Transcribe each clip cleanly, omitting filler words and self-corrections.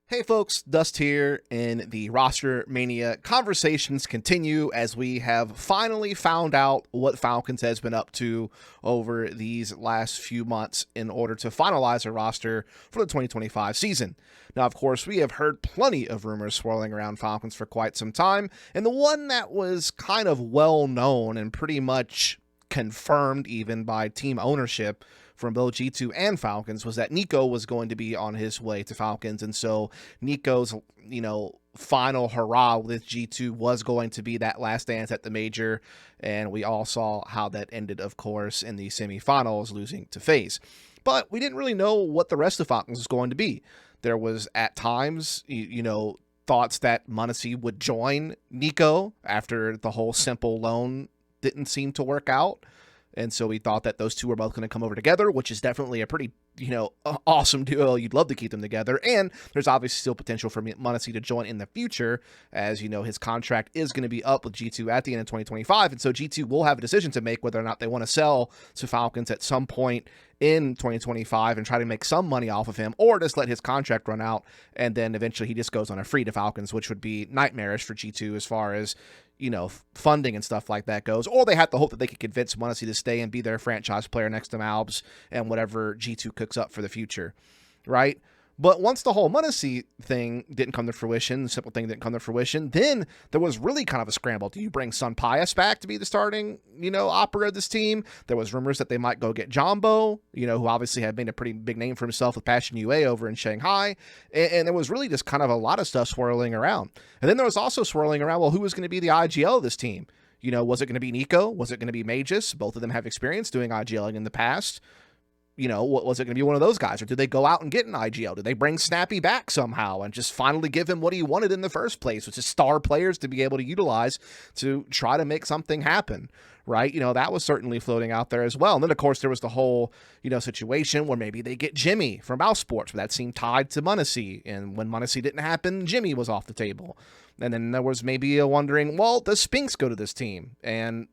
Hey folks, Dust here, and the Roster Mania conversations continue as we have finally found out what Falcons has been up to over these last few months in order to finalize a roster for the 2025 season. Now, of course, we have heard plenty of rumors swirling around Falcons for quite some time, and the one that was kind of well known and pretty much confirmed even by team ownership from both G2 and Falcons was that Niko was going to be on his way to Falcons. And so Niko's, final hurrah with G2 was going to be that last dance at the major. And we all saw how that ended, of course, in the semifinals, losing to FaZe. But we didn't really know what the rest of Falcons was going to be. There was at times, thoughts that Magisk would join Niko after the whole simple loan didn't seem to work out. And so we thought that those two were both going to come over together, which is definitely a pretty, awesome duo. You'd love to keep them together. And there's obviously still potential for Magisk to join in the future, as, his contract is going to be up with G2 at the end of 2025. And so G2 will have a decision to make whether or not they want to sell to Falcons at some point in 2025 and try to make some money off of him, or just let his contract run out and then eventually he just goes on a free to Falcons, which would be nightmarish for G2 as far as funding and stuff like that goes. Or they have to hope that they could convince Magisk to stay and be their franchise player next to Malbs and whatever G2 cooks up for the future, right? But once the whole Magisk thing didn't come to fruition, the simple thing didn't come to fruition, then there was really kind of a scramble. Do you bring Sun Pius back to be the starting, operator of this team? There was rumors that they might go get Jumbo, who obviously had made a pretty big name for himself with Passion UA over in Shanghai. And there was really just kind of a lot of stuff swirling around. And then there was also swirling around, well, who was going to be the IGL of this team? Was it going to be Niko? Was it going to be Magisk? Both of them have experience doing IGLing in the past. Was it going to be one of those guys? Or did they go out and get an IGL? Did they bring Snappy back somehow and just finally give him what he wanted in the first place, which is star players to be able to utilize to try to make something happen, right? That was certainly floating out there as well. And then, of course, there was the whole, situation where maybe they get Jimmy from Esports, but that seemed tied to Magisk. And when Magisk didn't happen, Jimmy was off the table. And then there was maybe a wondering, well, does Spinks go to this team? And,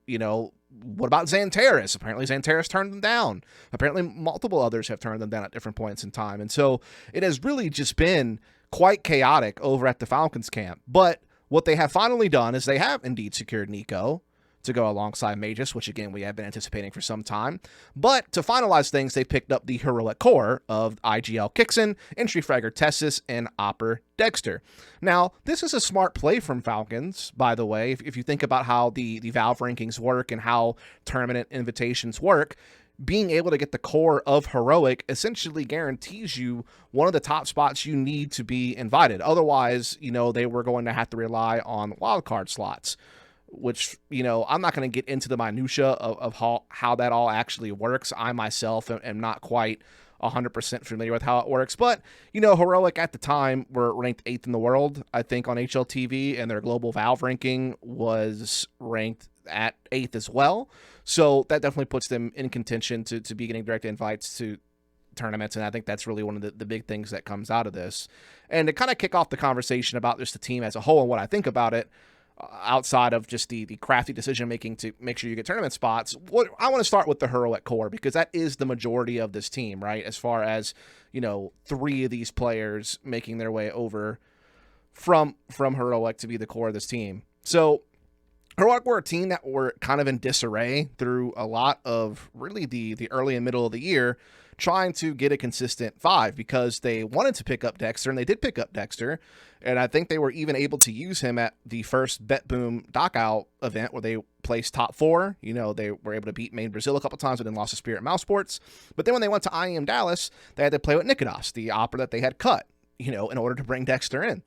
what about Xantares? Apparently Xantares turned them down. Apparently multiple others have turned them down at different points in time. And so it has really just been quite chaotic over at the Falcons camp. But what they have finally done is they have indeed secured Niko to go alongside Magisk, which again we have been anticipating for some time. But to finalize things, they picked up the heroic core of IGL Kyxsan, entry fragger TeSeS, and Opper degster. Now, this is a smart play from Falcons, by the way. If you think about how the Valve rankings work and how tournament invitations work, being able to get the core of Heroic essentially guarantees you one of the top spots you need to be invited. Otherwise, they were going to have to rely on wildcard slots, which, I'm not going to get into the minutia of how that all actually works. I myself am not quite 100% familiar with how it works. But, Heroic at the time were ranked 8th in the world, I think, on HLTV, and their global Valve ranking was ranked at 8th as well. So that definitely puts them in contention to be getting direct invites to tournaments, and I think that's really one of the big things that comes out of this. And to kind of kick off the conversation about just the team as a whole and what I think about it, outside of just the crafty decision making to make sure you get tournament spots, what I want to start with the heroic core, because that is the majority of this team, right? As far as 3 of these players making their way over from heroic to be the core of this team. So heroic were a team that were kind of in disarray through a lot of really the early and middle of the year, trying to get a consistent 5, because they wanted to pick up degster, and they did pick up degster. And I think they were even able to use him at the first Bet Boom Knockout event where they placed top 4. They were able to beat Main Brazil a couple times and then lost to Spirit Mouse Sports. But then when they went to IEM Dallas, they had to play with Nikodas, the opera that they had cut, in order to bring degster in.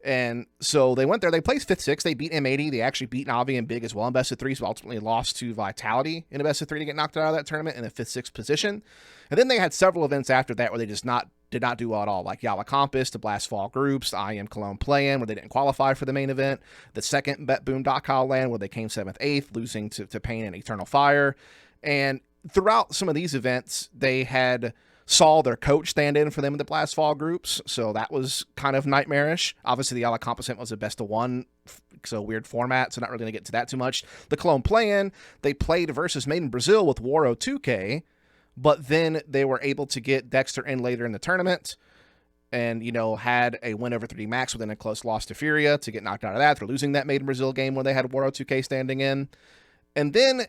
And so they went there, they placed 5th, 6th, they beat M80, they actually beat Navi and Big as well in best of 3s, but ultimately lost to Vitality in a best of 3 to get knocked out of that tournament in the 5th, 6th position. And then they had several events after that where they just did not do well at all, like Yala Compass, the Blast Fall Groups, the IM Cologne Play-In, where they didn't qualify for the main event, the second Bet Boom .Kyle Land, where they came 7th, 8th, losing to Pain and Eternal Fire. And throughout some of these events, they had saw their coach stand in for them in the Blast Fall groups, so that was kind of nightmarish. Obviously, the Yala Compass was a best of 1, so weird format, so not really going to get to that too much. The Cologne Play-In, they played versus Made in Brazil with Waro 2K, but then they were able to get degster in later in the tournament. and, had a win over 3D Max within a close loss to Furia to get knocked out of that. They're losing that Made in Brazil game when they had World 2K standing in. And then,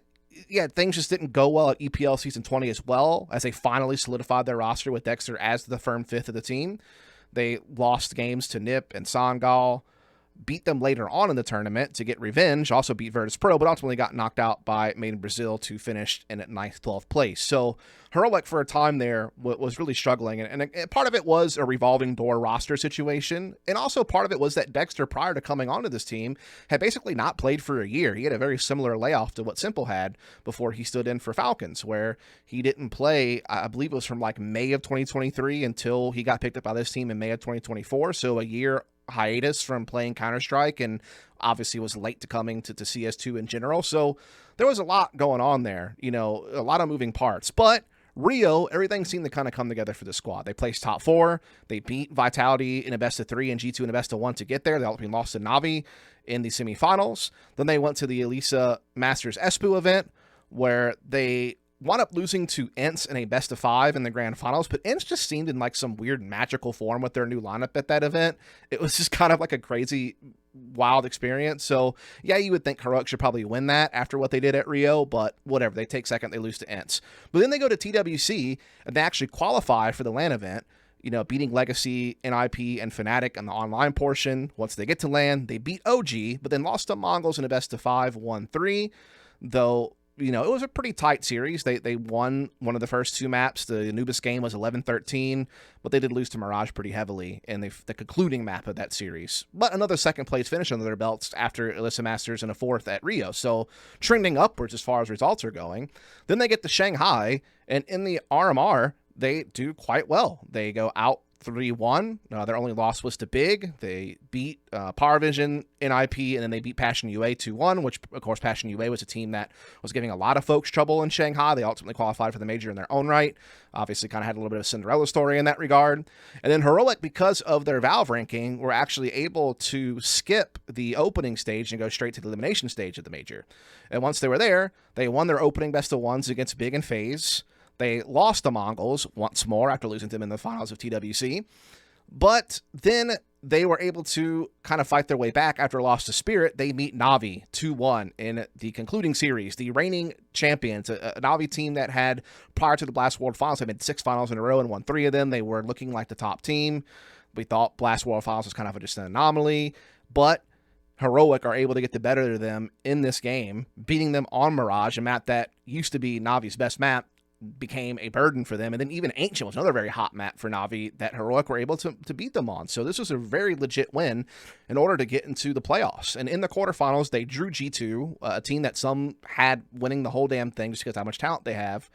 things just didn't go well at EPL Season 20 as well, as they finally solidified their roster with degster as the firm fifth of the team. They lost games to Nip and Sangal, beat them later on in the tournament to get revenge, also beat Virtus Pro, but ultimately got knocked out by Made in Brazil to finish in at 9th, 12th place. So Heroic for a time there was really struggling, and part of it was a revolving door roster situation, and also part of it was that degster, prior to coming onto this team, had basically not played for a year. He had a very similar layoff to what Simple had before he stood in for Falcons, where he didn't play, I believe it was from like May of 2023 until he got picked up by this team in May of 2024, so a year hiatus from playing Counter-Strike, and obviously was late to coming to CS2 in general. So there was a lot going on there, a lot of moving parts. But Rio, everything seemed to kind of come together for the squad. They placed top 4. They beat Vitality in a best of 3 and G2 in a best of 1 to get there. They ultimately lost to Navi in the semifinals. Then they went to the Elisa Masters Espu event, where they wound up losing to Ents in a best of 5 in the grand finals, but Ents just seemed in like some weird magical form with their new lineup at that event. It was just kind of like a crazy, wild experience. So yeah, you would think Heroic should probably win that after what they did at Rio, but whatever. They take second, they lose to Ents. But then they go to TWC and they actually qualify for the LAN event, beating Legacy, NIP, and Fnatic in the online portion. Once they get to LAN, they beat OG, but then lost to Mongols in a best of 5, 1-3, though it was a pretty tight series. They won one of the first 2 maps. The Anubis game was 11-13, but they did lose to Mirage pretty heavily in the concluding map of that series. But another second place finish under their belts after Elisa Masters and a 4th at Rio. So trending upwards as far as results are going. Then they get to Shanghai, and in the RMR, they do quite well. They go out 3-1. Their only loss was to Big. They beat Power Vision, NIP, and then they beat Passion UA 2-1, which, of course, Passion UA was a team that was giving a lot of folks trouble in Shanghai. They ultimately qualified for the major in their own right. Obviously, kind of had a little bit of a Cinderella story in that regard. And then Heroic, because of their Valve ranking, were actually able to skip the opening stage and go straight to the elimination stage of the major. And once they were there, they won their opening best of 1s against Big and FaZe. They lost the Mongols once more after losing to them in the finals of TWC. But then they were able to kind of fight their way back after a loss to Spirit. They meet Navi 2-1 in the concluding series. The reigning champions, a Navi team that had, prior to the Blast World Finals, had made 6 finals in a row and won 3 of them. They were looking like the top team. We thought Blast World Finals was kind of just an anomaly. But Heroic are able to get the better of them in this game, beating them on Mirage, a map that used to be Navi's best map, became a burden for them. And then even Ancient was another very hot map for Navi that Heroic were able to beat them on. So this was a very legit win in order to get into the playoffs. And in the quarterfinals, they drew G2, a team that some had winning the whole damn thing just because of how much talent they have.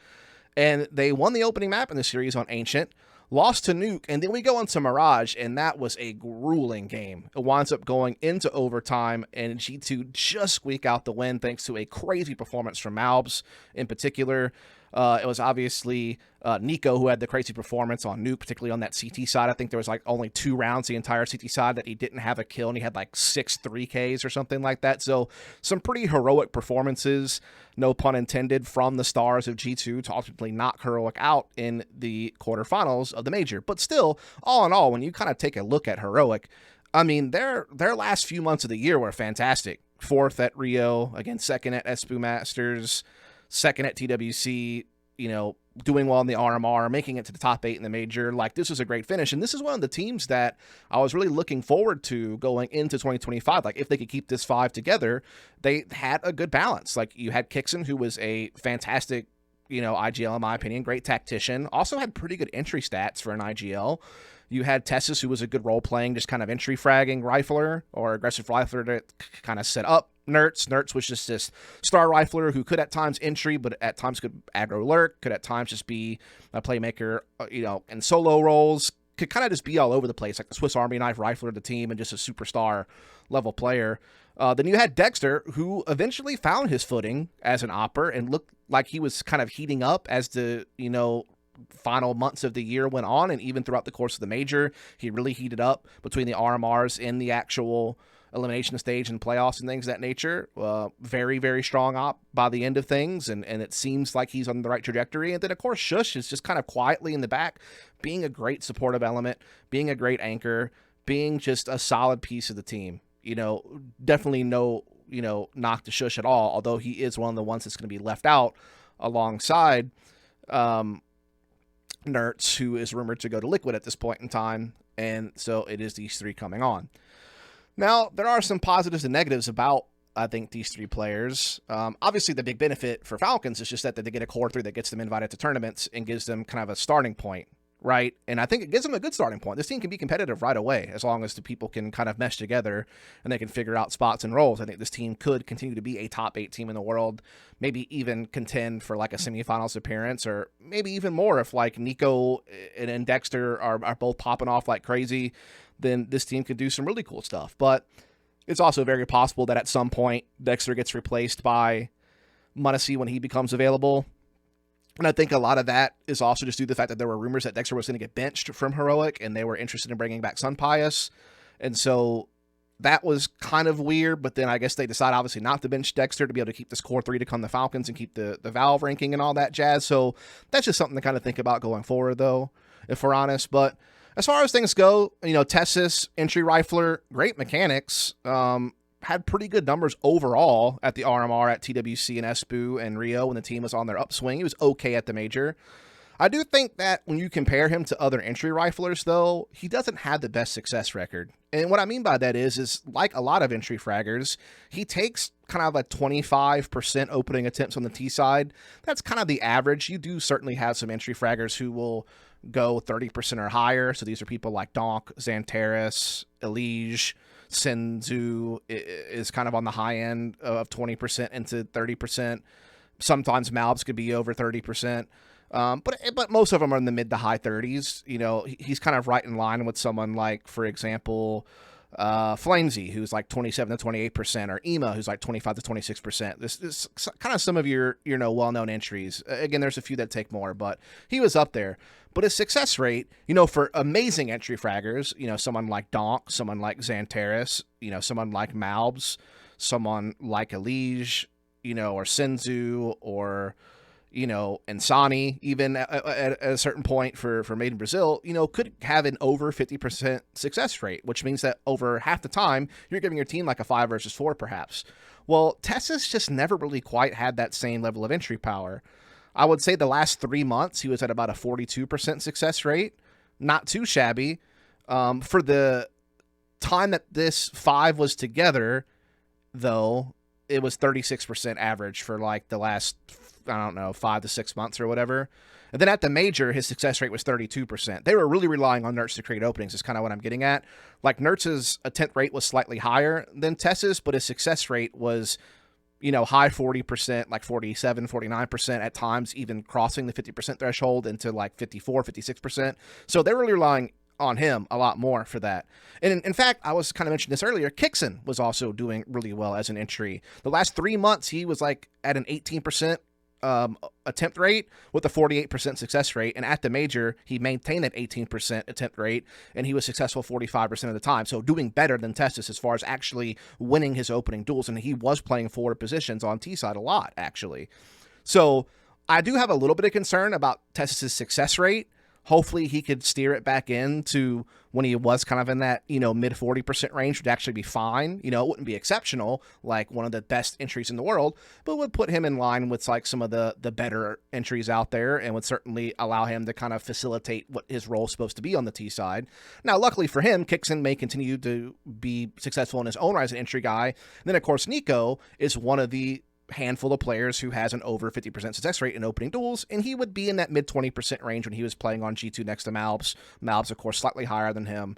And they won the opening map in the series on Ancient, lost to Nuke, and then we go on to Mirage, and that was a grueling game. It winds up going into overtime, and G2 just squeak out the win thanks to a crazy performance from Malbs in particular. It was obviously Niko who had the crazy performance on Nuke, particularly on that CT side. I think there was like only 2 rounds the entire CT side that he didn't have a kill, and he had like 6 3Ks or something like that. So some pretty heroic performances, no pun intended, from the stars of G2 to ultimately knock Heroic out in the quarterfinals of the major. But still, all in all, when you kind of take a look at Heroic, I mean, their last few months of the year were fantastic. 4th at Rio, again, 2nd at Espu Masters, 2nd at TWC, doing well in the RMR, making it to the top 8 in the major. Like, this was a great finish. And this is one of the teams that I was really looking forward to going into 2025. Like, if they could keep this 5 together, they had a good balance. Like, you had Kyxsan, who was a fantastic, IGL, in my opinion, great tactician. Also had pretty good entry stats for an IGL. You had TeSeS, who was a good role-playing, just kind of entry fragging rifler or aggressive rifler to kind of set up Nertz. Nertz was just this star rifler who could at times entry, but at times could aggro lurk, could at times just be a playmaker, in solo roles, could kind of just be all over the place, like the Swiss Army knife rifler of the team and just a superstar level player. Then you had degster, who eventually found his footing as an opper and looked like he was kind of heating up as the, final months of the year went on, and even throughout the course of the major, he really heated up between the RMRs and the actual elimination stage and playoffs and things of that nature. Very, very strong op by the end of things, and it seems like he's on the right trajectory. And then, of course, Shush is just kind of quietly in the back, being a great supportive element, being a great anchor, being just a solid piece of the team. Definitely no, knock to Shush at all, although he is one of the ones that's going to be left out alongside Nertz, who is rumored to go to Liquid at this point in time. And so it is these three coming on. Now, there are some positives and negatives about, I think, these three players. Obviously, the big benefit for Falcons is just that they get a core three that gets them invited to tournaments and gives them kind of a starting point, right? And I think it gives them a good starting point. This team can be competitive right away as long as the people can kind of mesh together and they can figure out spots and roles. I think this team could continue to be a top 8 team in the world, maybe even contend for like a semifinals appearance, or maybe even more if like Niko and degster are both popping off like crazy. Then this team could do some really cool stuff. But it's also very possible that at some point degster gets replaced by m0NESY when he becomes available. And I think a lot of that is also just due to the fact that there were rumors that degster was going to get benched from Heroic, and they were interested in bringing back Sunpius. And so that was kind of weird, but then I guess they decided obviously not to bench degster to be able to keep this core 3 to come the Falcons and keep the Valve ranking and all that jazz. So that's just something to kind of think about going forward, though, if we're honest. But as far as things go, TeSeS, entry rifler, great mechanics, had pretty good numbers overall at the RMR, at TWC and SBU and Rio when the team was on their upswing. He was okay at the major. I do think that when you compare him to other entry riflers, though, he doesn't have the best success record. And what I mean by that is like a lot of entry fraggers, he takes kind of a 25% opening attempts on the T side. That's kind of the average. You do certainly have some entry fraggers who will go 30% or higher. So these are people like Donk, Xantares, Elige, Senzu is kind of on the high end of 20% into 30%. Sometimes Malbs could be over 30%. But most of them are in the mid to high 30s. He's kind of right in line with someone like, for example, Flamesy, who's like 27 to 28%, or Ema, who's like 25 to 26%. This is kind of some of your well-known entries. Again, there's a few that take more, but he was up there. But his success rate, for amazing entry fraggers, someone like Donk, someone like Xantares, someone like Malbs, someone like Elige, or Senzu, or Insani, even at a certain point for Made in Brazil, could have an over 50% success rate, which means that over half the time, you're giving your team like a 5 versus 4, perhaps. Well, TeSeS just never really quite had that same level of entry power. I would say the last 3 months, he was at about a 42% success rate. Not too shabby. For the time that this 5 was together, though, it was 36% average for like the last, 5 to 6 months or whatever. And then at the major, his success rate was 32%. They were really relying on Nertz to create openings, is kind of what I'm getting at. Like, Nertz's attempt rate was slightly higher than TeSeS, but his success rate was, high 40%, like 47, 49% at times, even crossing the 50% threshold into like 54, 56%. So they were really relying on him a lot more for that. And in fact, I was kind of mentioning this earlier, Kyxsan was also doing really well as an entry. The last 3 months, he was like at an 18% attempt rate with a 48% success rate, and at the major he maintained that 18% attempt rate, and he was successful 45% of the time, so doing better than TeSeS as far as actually winning his opening duels, and he was playing forward positions on T side a lot, actually. So I do have a little bit of concern about TeSeS's success rate. Hopefully he could steer it back into when he was kind of in that, mid 40% range would actually be fine. It wouldn't be exceptional, like one of the best entries in the world, but would put him in line with like some of the better entries out there, and would certainly allow him to kind of facilitate what his role is supposed to be on the T side. Now, luckily for him, Kyxsan may continue to be successful in his own right as an entry guy. And then, of course, Niko is one of the handful of players who has an over 50% success rate in opening duels, and he would be in that mid 20% range when he was playing on G2 next to Malbs. Malbs, of course, slightly higher than him,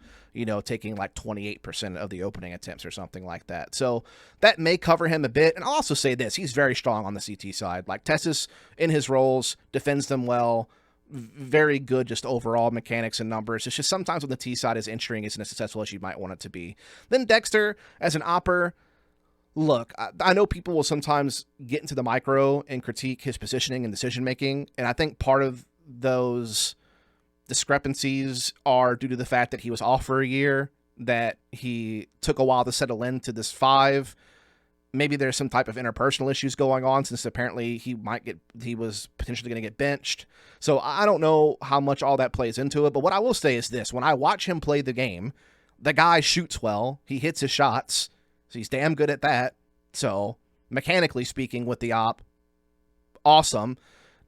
taking like 28% of the opening attempts or something like that. So that may cover him a bit. And I'll also say this, he's very strong on the CT side. Like, TeSeS in his roles defends them well, very good just overall mechanics and numbers. It's just sometimes when the T side is entering isn't as successful as you might want it to be. Then degster as an opper, look, I know people will sometimes get into the micro and critique his positioning and decision-making, and I think part of those discrepancies are due to the fact that he was off for a year that he took a while to settle into this 5. Maybe there's some type of interpersonal issues going on, since apparently he was potentially going to get benched. So I don't know how much all that plays into it. But what I will say is this: when I watch him play the game, the guy shoots well. He hits his shots. So he's damn good at that. So mechanically speaking, with the op, awesome.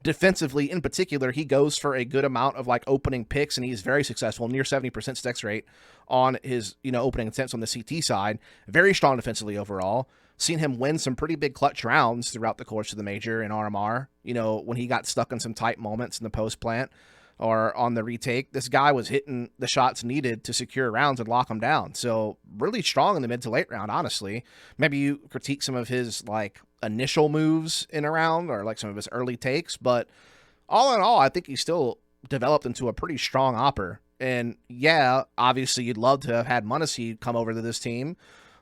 Defensively, in particular, he goes for a good amount of like opening picks, and he's very successful, near 70% sticks rate on his opening attempts on the CT side. Very strong defensively overall. Seen him win some pretty big clutch rounds throughout the course of the major in RMR. When he got stuck in some tight moments in the post plant or on the retake, this guy was hitting the shots needed to secure rounds and lock them down. So really strong in the mid to late round, honestly. Maybe you critique some of his like initial moves in a round or like some of his early takes, but all in all, I think he still developed into a pretty strong opper. And yeah, obviously you'd love to have had Munacy come over to this team,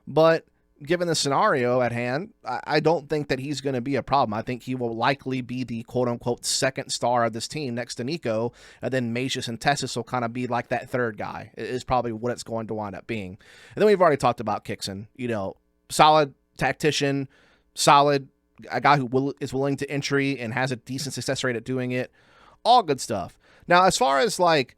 but given the scenario at hand, I don't think that he's going to be a problem. I think he will likely be the quote-unquote second star of this team next to Niko, and then Magisk and TeSeS will kind of be like that third guy, is probably what it's going to wind up being. And then we've already talked about Kyxsan. Solid tactician, solid, a guy who is willing to entry and has a decent success rate at doing it. All good stuff. Now, as far as like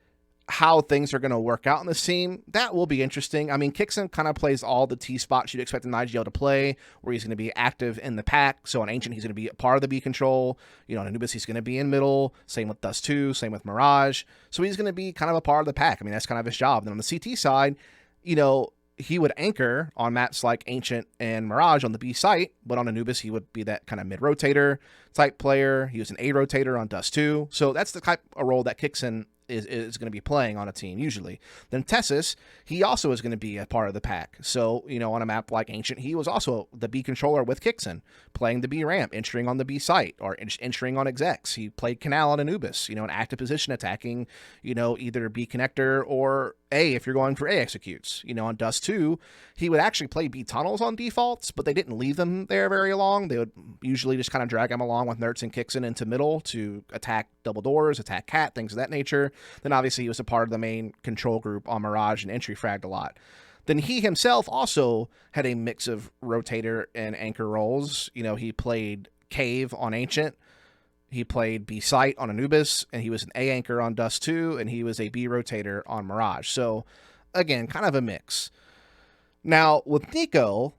how things are going to work out in this team, that will be interesting. I mean, Kyxsan kind of plays all the T spots you'd expect an IGL to play, where he's going to be active in the pack. So on Ancient, he's going to be a part of the B control. On Anubis, he's going to be in middle. Same with Dust 2, same with Mirage. So he's going to be kind of a part of the pack. I mean, that's kind of his job. Then on the CT side, he would anchor on maps like Ancient and Mirage on the B site, but on Anubis, he would be that kind of mid-rotator type player. He was an A rotator on Dust 2. So that's the type of role that Kyxsan is going to be playing on a team usually. Then TeSeS, he also is going to be a part of the pack. So, on a map like Ancient, he was also the B controller with Kyxsan, playing the B ramp, entering on the B site, or entering on execs. He played Canal on Anubis, an active position attacking, either B connector or A if you're going for A executes. On Dust 2, he would actually play B tunnels on defaults, but they didn't leave them there very long. They would usually just kind of drag him along with Nerts and Kyxsan into middle to attack double doors, attack cat, things of that nature. Then obviously he was a part of the main control group on Mirage and entry fragged a lot. Then he himself also had a mix of rotator and anchor roles. He played Cave on Ancient, he played B site on Anubis, and he was an A anchor on Dust 2, and he was a B rotator on Mirage. So again, kind of a mix. Now with Niko,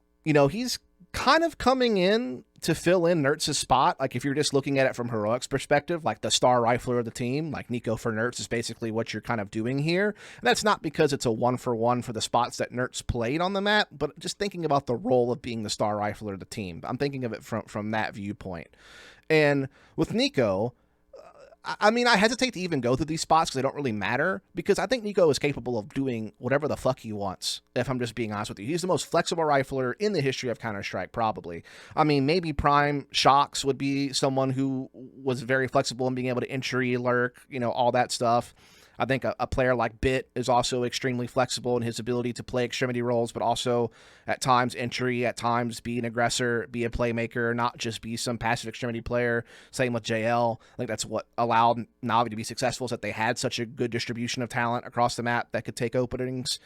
he's kind of coming in to fill in Nerts' spot. Like if you're just looking at it from Heroic's perspective, like the star rifler of the team, like Niko for Nerts is basically what you're kind of doing here. And that's not because it's a 1-for-1 for the spots that Nerts played on the map, but just thinking about the role of being the star rifler of the team. I'm thinking of it from that viewpoint. And with Niko, I mean, I hesitate to even go through these spots because they don't really matter, because I think Niko is capable of doing whatever the fuck he wants, if I'm just being honest with you. He's the most flexible rifler in the history of Counter-Strike, probably. I mean, maybe Prime Shocks would be someone who was very flexible in being able to entry, lurk, all that stuff. I think a player like Bit is also extremely flexible in his ability to play extremity roles, but also at times entry, at times be an aggressor, be a playmaker, not just be some passive extremity player. Same with JL. I think that's what allowed Navi to be successful, is that they had such a good distribution of talent across the map that could take openings.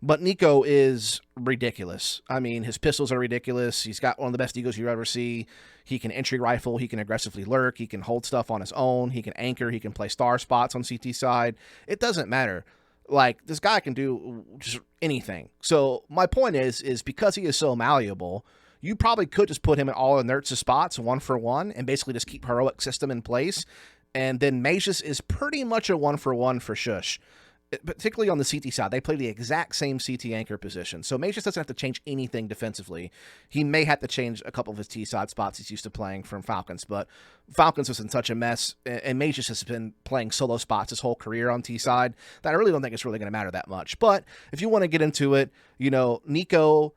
But Niko is ridiculous. I mean, his pistols are ridiculous. He's got one of the best egos you ever see. He can entry rifle. He can aggressively lurk. He can hold stuff on his own. He can anchor. He can play star spots on CT side. It doesn't matter. Like, this guy can do just anything. So my point is because he is so malleable, you probably could just put him in all of Nerts' spots 1-for-1 and basically just keep Heroic system in place. And then Magisk is pretty much a 1-for-1 for Shush. Particularly on the CT side, they play the exact same CT anchor position. So Magisk doesn't have to change anything defensively. He may have to change a couple of his T side spots he's used to playing from Falcons, but Falcons was in such a mess, and Magisk has been playing solo spots his whole career on T side that I really don't think it's really going to matter that much. But if you want to get into it, Niko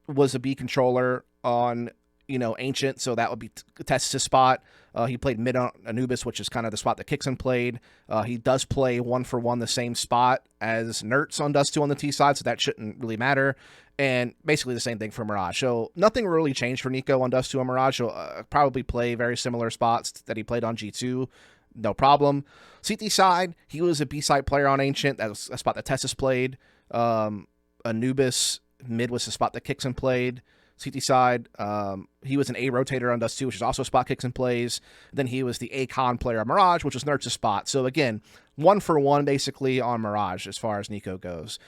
was a B controller on Ancient, so that would be TeSeS' spot. He played mid on Anubis, which is kind of the spot that Kyxsan played. He does play 1-for-1 the same spot as Nerts on Dust 2 on the T side, so that shouldn't really matter. And basically the same thing for Mirage. So nothing really changed for Niko on Dust 2 and Mirage. He'll probably play very similar spots that he played on G2. No problem. CT side, he was a B-side player on Ancient. That was a spot that TeSeS played. Anubis mid was the spot that Kyxsan played. CT side, he was an A rotator on Dust 2, which is also a spot Kyxsan plays. Then he was the A con player on Mirage, which was Nerds' spot. So again, 1-for-1 basically on Mirage as far as Niko goes.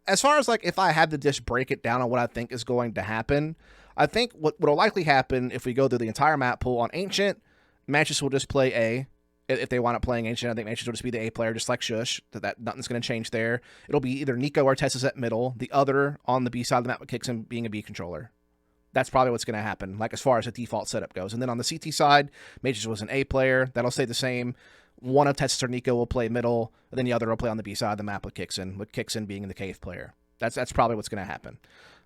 As far as like if I had to just break it down on what I think is going to happen, I think what will likely happen if we go through the entire map pool on Ancient, Magisk will just play A. If they wind up playing Ancient, I think Magisk will just be the A player, just like Shush. That nothing's going to change there. It'll be either Niko or TeSeS at middle, the other on the B side of the map with Kyxsan being a B controller. That's probably what's going to happen, like as far as the default setup goes. And then on the CT side, Magisk was an A player. That'll stay the same. One of TeSeS or Niko will play middle, and then the other will play on the B side of the map with Kyxsan being the cave player. That's probably what's going to happen.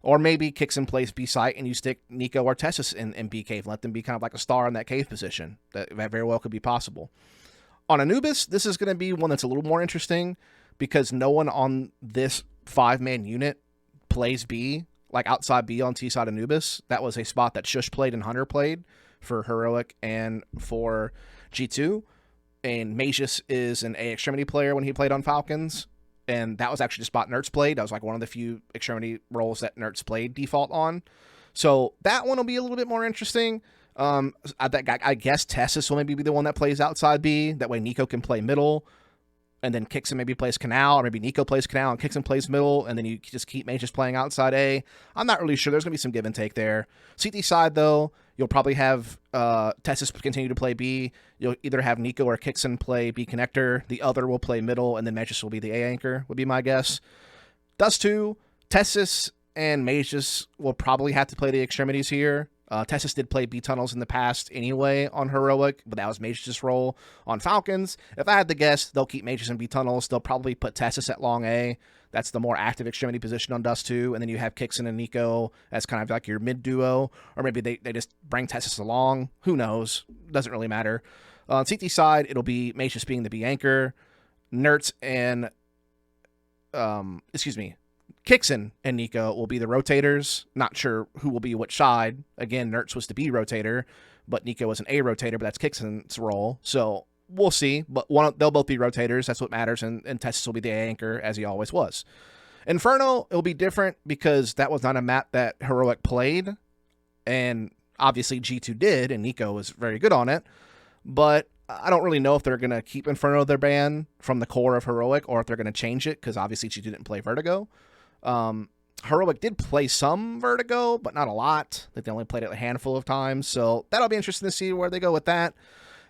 Or maybe Kyxsan plays B site and you stick Niko or TeSeS in B cave and let them be kind of like a star in that cave position. That very well could be possible. On Anubis, this is going to be one that's a little more interesting because no one on this 5-man unit plays B, like outside B on T-side Anubis. That was a spot that Shush played and Hunter played for Heroic and for G2. And Magisk is an A extremity player when he played on Falcons. And that was actually the spot Nerds played. That was like one of the few extremity roles that Nerds played default on. So that one will be a little bit more interesting. I guess TeSeS will maybe be the one that plays outside B. That way Niko can play middle. And then Kyxsan maybe plays Canal, or maybe Niko plays Canal and Kyxsan plays middle, and then you just keep Magisk playing outside A. I'm not really sure. There's going to be some give and take there. CT side, though, you'll probably have TeSeS continue to play B. You'll either have Niko or Kyxsan play B connector. The other will play middle, and then Magisk will be the A anchor, would be my guess. Dust 2, TeSeS and Magisk will probably have to play the extremities here. TeSeS did play B tunnels in the past anyway on Heroic, but that was Magisk's role on Falcons. If I had to guess, they'll keep Magisk in B tunnels. They'll probably put TeSeS at long A. That's the more active extremity position on Dust 2. And then you have Kyxsan and Niko as kind of like your mid duo. Or maybe they just bring TeSeS along. Who knows? Doesn't really matter. On CT side, it'll be Magisk being the B anchor. Nerds and Kyxsan and Niko will be the rotators. Not sure who will be which side. Again, Nerds was the B rotator, but Niko was an A rotator, but that's Kyxsan's role. So we'll see. But they'll both be rotators. That's what matters. And TeSeS will be the A anchor, as he always was. Inferno, it'll be different because that was not a map that Heroic played. And obviously G2 did, and Niko was very good on it. But I don't really know if they're going to keep Inferno their ban from the core of Heroic or if they're going to change it because obviously G2 didn't play Vertigo. Heroic did play some Vertigo, but not a lot. They only played it a handful of times, so that'll be interesting to see where they go with that.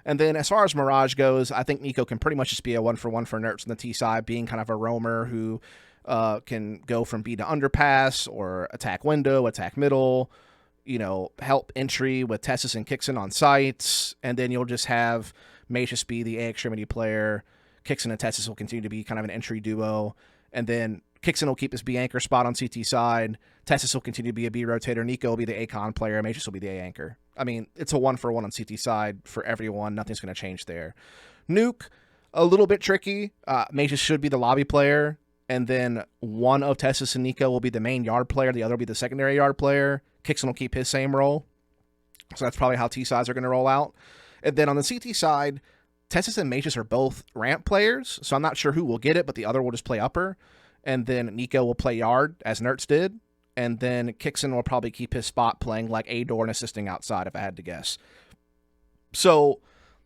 And then as far as Mirage goes, I think Niko can pretty much just be a 1-for-1 for Nerds on the T side, being kind of a roamer who can go from B to underpass or attack window, attack middle, help entry with TeSeS and Kyxsan on sites, and then you'll just have Magisk be the A extremity player. Kyxsan and TeSeS will continue to be kind of an entry duo, and then Kyxsan will keep his B anchor spot on CT side. TeSeS will continue to be a B rotator. Niko will be the A con player. Magisk will be the A anchor. I mean, it's a 1-for-1 on CT side for everyone. Nothing's going to change there. Nuke, a little bit tricky. Magisk should be the lobby player, and then one of TeSeS and Niko will be the main yard player. The other will be the secondary yard player. Kyxsan will keep his same role. So that's probably how T sides are going to roll out. And then on the CT side, TeSeS and Magisk are both ramp players, so I'm not sure who will get it, but the other will just play upper. And then Niko will play yard, as Nerds did. And then Kyxsan will probably keep his spot playing like A door and assisting outside, if I had to guess. So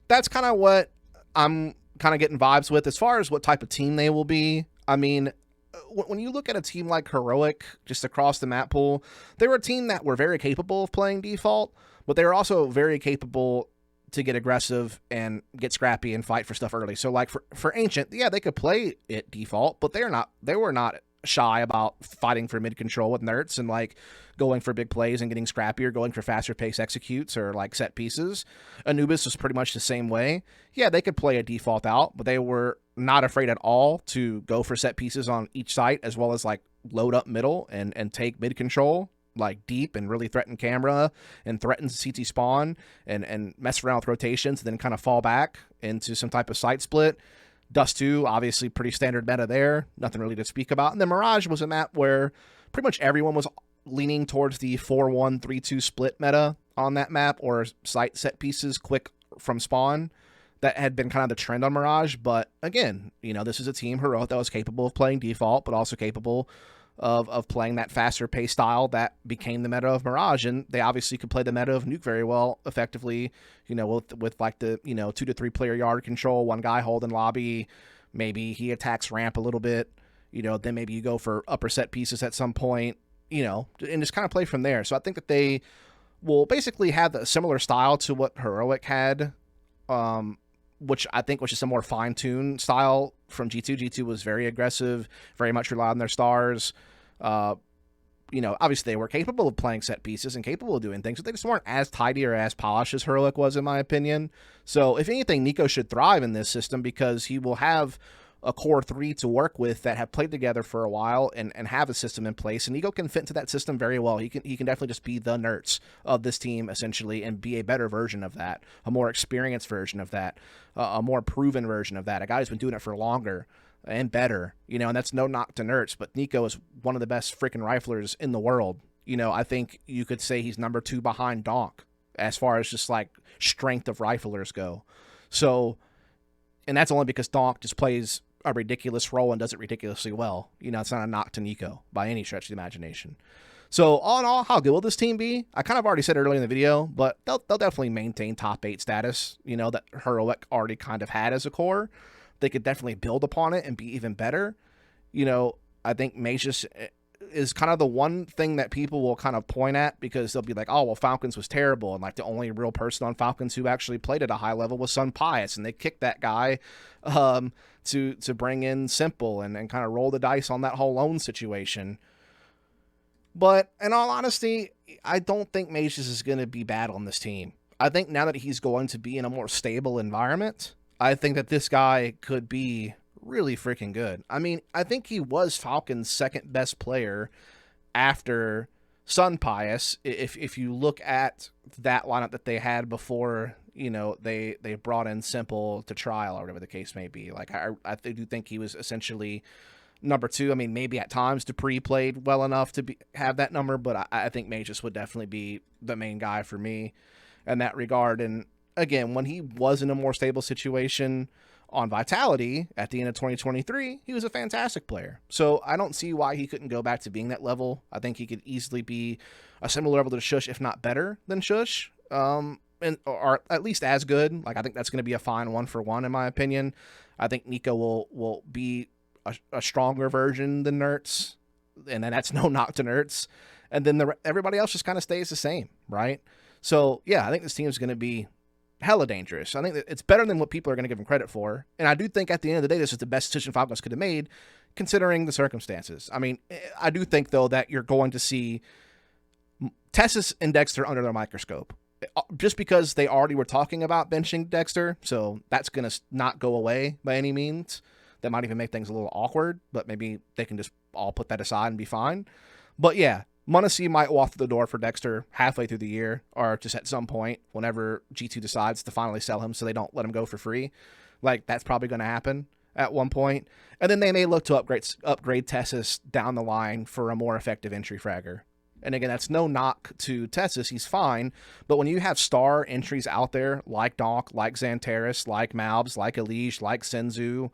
that's kind of what I'm kind of getting vibes with. As far as what type of team they will be, I mean, when you look at a team like Heroic, just across the map pool, they were a team that were very capable of playing default, but they were also very capable to get aggressive and get scrappy and fight for stuff early. So like for Ancient, yeah, they could play it default, but they were not shy about fighting for mid control with Nerds and like going for big plays and getting scrappy or going for faster pace executes or like set pieces. Anubis was pretty much the same way. Yeah, they could play a default out, but they were not afraid at all to go for set pieces on each site as well as like load up middle and take mid control like deep and really threaten camera and threaten CT spawn and mess around with rotations and then kind of fall back into some type of site split. Dust 2, obviously pretty standard meta there. Nothing really to speak about. And then Mirage was a map where pretty much everyone was leaning towards the 4-1-3-2 split meta on that map or site set pieces quick from spawn. that had been kind of the trend on Mirage. But again, you know, this is a team, Heroic, that was capable of playing default, but also capable of playing that faster pace style that became the meta of Mirage. And they obviously could play the meta of Nuke very well, effectively, you know, with like the, you know, 2 to 3 player yard control, one guy holding lobby. Maybe he attacks ramp a little bit, you know, then maybe you go for upper set pieces at some point, you know, and just kind of play from there. So I think that they will basically have a similar style to what Heroic had, which I think was just a more fine-tuned style from G2. G2 was very aggressive, very much relied on their stars. You know, obviously they were capable of playing set pieces and capable of doing things, but they just weren't as tidy or as polished as Heroic was, in my opinion. So if anything, Niko should thrive in this system because he will have a core 3 to work with that have played together for a while and have a system in place. And Niko can fit into that system very well. He can definitely just be the nerds of this team, essentially, and be a better version of that, a more experienced version of that, a more proven version of that, a guy who's been doing it for longer and better, you know, and that's no knock to Nerds, but Niko is one of the best freaking riflers in the world. You know, I think you could say he's number 2 behind Donk as far as just like strength of riflers go. So, and that's only because Donk just plays a ridiculous role and does it ridiculously well. You know, it's not a knock to Niko by any stretch of the imagination. So all in all, how good will this team be? I kind of already said it earlier in the video, but they'll definitely maintain top 8 status, you know, that Heroic already kind of had as a core. They could definitely build upon it and be even better. You know, I think Magisk is kind of the one thing that people will kind of point at because they'll be like, oh, well, Falcons was terrible. And like the only real person on Falcons who actually played at a high level was Sun Pius. And they kicked that guy to bring in Simple and kind of roll the dice on that whole loan situation. But in all honesty, I don't think Magisk is going to be bad on this team. I think now that he's going to be in a more stable environment, I think that this guy could be really freaking good. I mean, I think he was Falcons' second best player after Sun Pius. If you look at that lineup that they had before, you know, they brought in Simple to trial or whatever the case may be. Like, I do think he was essentially number 2. I mean, maybe at times Dupree played well enough to have that number, but I think Magisk would definitely be the main guy for me in that regard. And again, when he was in a more stable situation on Vitality at the end of 2023, he was a fantastic player. So I don't see why he couldn't go back to being that level. I think he could easily be a similar level to Shush, if not better than Shush, or at least as good. Like, I think that's going to be a fine 1-for-1 in my opinion. I think Niko will be a stronger version than Nerds, and then that's no knock to Nerds. And then everybody else just kind of stays the same, right? So yeah, I think this team is going to be hella dangerous. I think that it's better than what people are going to give him credit for. And I do think at the end of the day, this is the best decision Falcons could have made, considering the circumstances. I mean, I do think, though, that you're going to see TeSeS and degster under their microscope. Just because they already were talking about benching degster, so that's going to not go away by any means. That might even make things a little awkward, but maybe they can just all put that aside and be fine. But yeah, m0NESY might walk through the door for degster halfway through the year, or just at some point whenever G2 decides to finally sell him so they don't let him go for free. Like, that's probably going to happen at one point. And then they may look to upgrade TeSeS down the line for a more effective entry fragger. And again, that's no knock to TeSeS. He's fine. But when you have star entries out there like Donk, like Xantares, like Malbs, like Elige, like Senzu,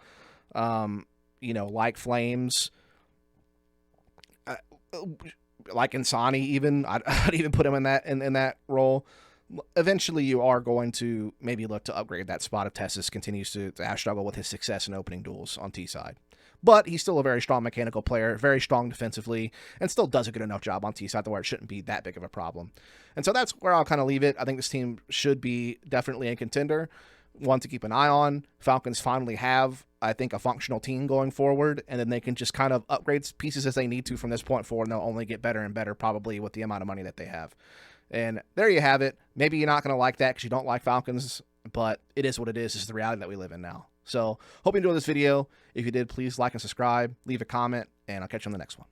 you know, like Flames, like Insani even, I'd even put him in that role. Eventually, you are going to maybe look to upgrade that spot if TeSeS continues to struggle with his success in opening duels on T side. But he's still a very strong mechanical player, very strong defensively, and still does a good enough job on T side to where it shouldn't be that big of a problem. And so that's where I'll kind of leave it. I think this team should be definitely a contender, one to keep an eye on. Falcons finally have, I think, a functional team going forward, and then they can just kind of upgrade pieces as they need to from this point forward, and they'll only get better and better probably with the amount of money that they have. And there you have it. Maybe you're not going to like that because you don't like Falcons, but it is what it is. This is the reality that we live in now. So hope you enjoyed this video. If you did, please like and subscribe, leave a comment, and I'll catch you on the next one.